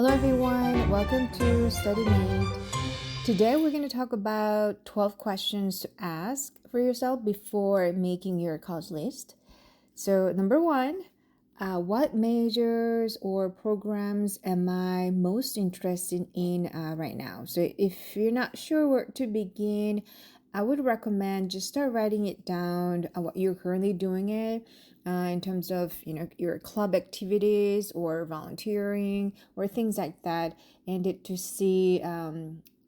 Hello everyone, welcome to StudyMate. Today we're going to talk about 12 questions to ask for yourself before making your college list. So, number one, what majors or programs am I most interested in right now? So, if you're not sure where to begin, I would recommend just start writing it down what you're currently doing it in terms of your club activities or volunteering or things like that, and to see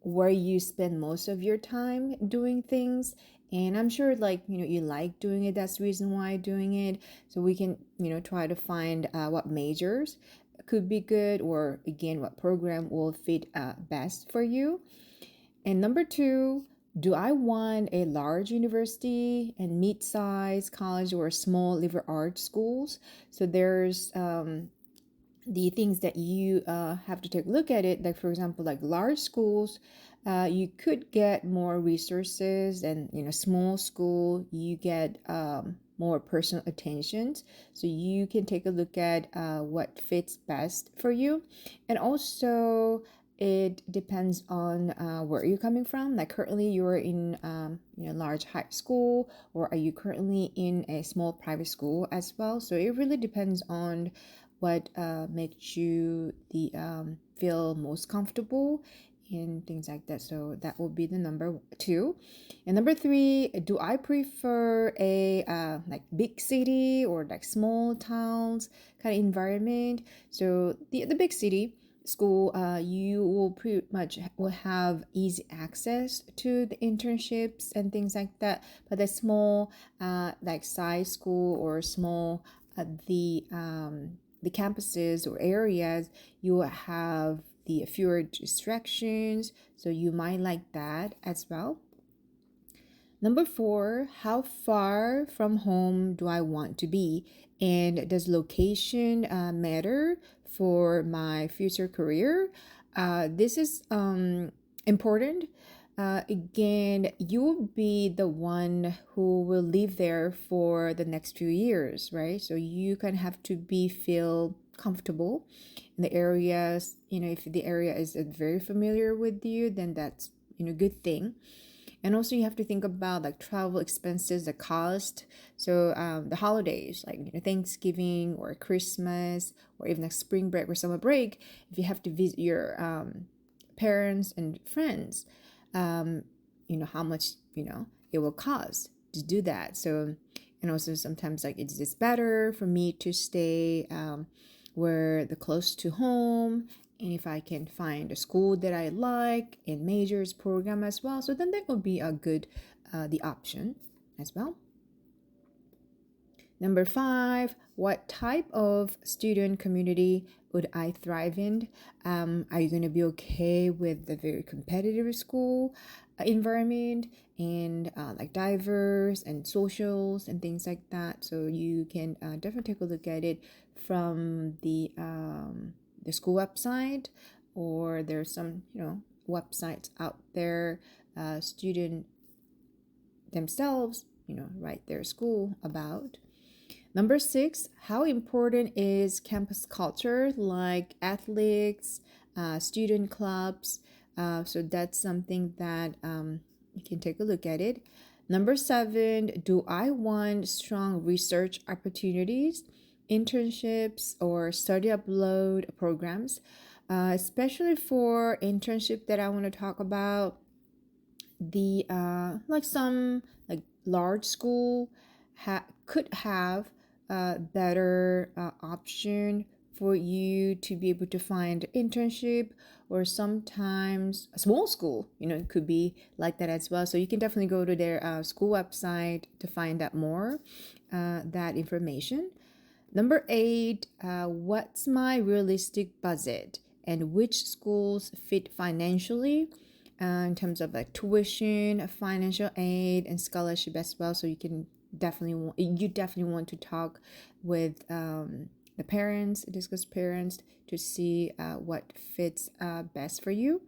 where you spend most of your time doing things. And I'm sure you like doing it, that's the reason why doing it, so we can try to find what majors could be good, or again what program will fit best for you. And number two, do I want a large university and mid-sized college or small liberal arts schools? So there's the things that you have to take a look at it. Like for example, like large schools, you could get more resources, and small school you get more personal attention. So you can take a look at what fits best for you, and also it depends on where you're coming from. Like currently you're in large high school, or are you currently in a small private school as well? So it really depends on what makes you the feel most comfortable and things like that. So that will be the number two. And number three, do I prefer a like big city or like small towns kind of environment? So the big city school, you will pretty much will have easy access to the internships and things like that. But the small like side school or small the campuses or areas, you will have the fewer distractions, so you might like that as well. Number four, how far from home do I want to be? And does location matter for my future career? This is important. Again, you will be the one who will live there for the next few years, right? So you can have to be feel comfortable in the areas. If the area is very familiar with you, then that's good thing. And also you have to think about like travel expenses, the cost. So the holidays like Thanksgiving or Christmas, or even like spring break or summer break, if you have to visit your parents and friends, how much it will cost to do that. So, and also sometimes like it's just better for me to stay where the close to home, and if I can find a school that I like and majors program as well, so then that would be a good the option as well. Number five, what type of student community would I thrive in? Are you going to be okay with the very competitive school environment, and like diverse and socials and things like that? So you can definitely take a look at it from the school website, or there's some websites out there, student themselves write their school about. Number six, how important is campus culture, like athletes, student clubs? So that's something that you can take a look at it. Number seven, do I want strong research opportunities, internships, or study upload programs? Especially for internship that I want to talk about, the like some like large school could have a better option for you to be able to find internship, or sometimes a small school it could be like that as well. So you can definitely go to their school website to find out more that information. Number eight, what's my realistic budget, and which schools fit financially in terms of like tuition, financial aid, and scholarship as well. So you definitely want to talk with the parents, discuss parents to see what fits best for you.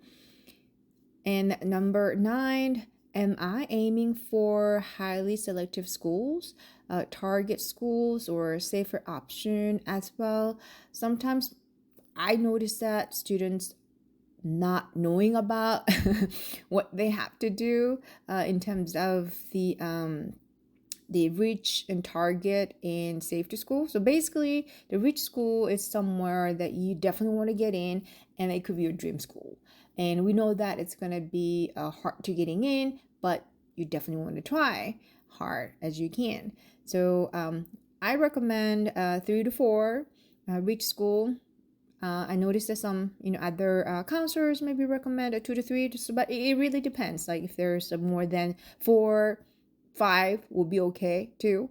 And number nine, am I aiming for highly selective schools, target schools, or safer option as well? Sometimes I noticed that students not knowing about what they have to do in terms of the reach and target and safety school. So basically, the reach school is somewhere that you definitely want to get in, and it could be your dream school. And we know that it's going to be hard to getting in, but you definitely want to try hard as you can. So I recommend 3 to 4 reach school. I noticed that some, other counselors maybe recommend a 2 to 3, but it really depends. Like if there's more than 4, 5 will be okay too,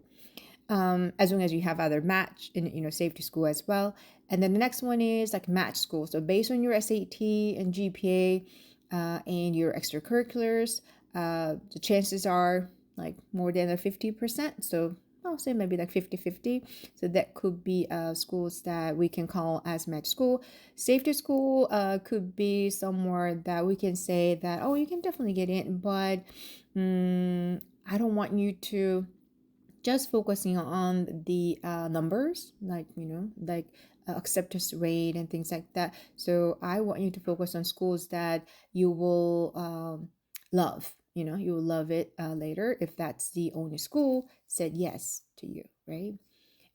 as long as you have other match in safety school as well. And then the next one is like match school. So based on your SAT and GPA and your extracurriculars, the chances are like more than a 50%. So I'll say maybe like 50-50. So that could be schools that we can call as match school. Safety school could be somewhere that we can say that, oh, you can definitely get in, but I don't want you to just focusing on the numbers, like acceptance rate and things like that. So I want you to focus on schools that you will love. You will love it later if that's the only school said yes to you, right?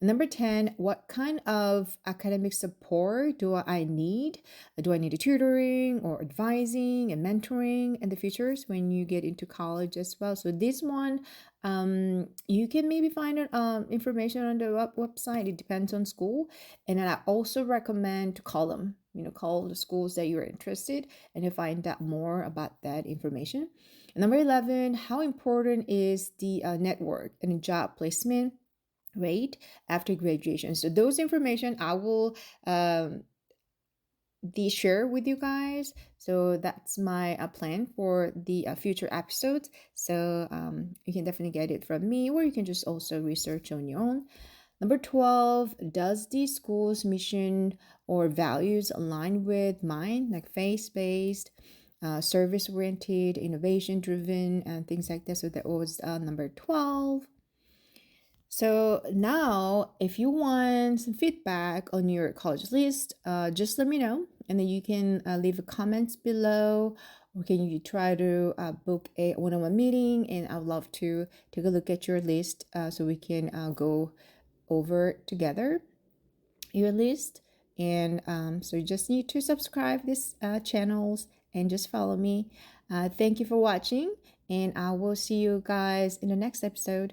Number 10, what kind of academic support do I need? Do I need a tutoring or advising and mentoring in the futures when you get into college as well? So this one, you can maybe find information on the website. It depends on school. And then I also recommend to call them, call the schools that you're interested and to find out more about that information. And number 11, how important is the network and job placement rate after graduation? So those information I will share with you guys. So that's my plan for the future episodes. So you can definitely get it from me, or you can just also research on your own. Number 12, does the school's mission or values align with mine, like faith-based, service-oriented, innovation-driven, and things like that? So that was number 12. So now, if you want some feedback on your college list, just let me know, and then you can leave a comments below, or can you try to book a one-on-one meeting, and I'd love to take a look at your list so we can go over together your list. And so you just need to subscribe this channels and just follow me. Thank you for watching, and I will see you guys in the next episode.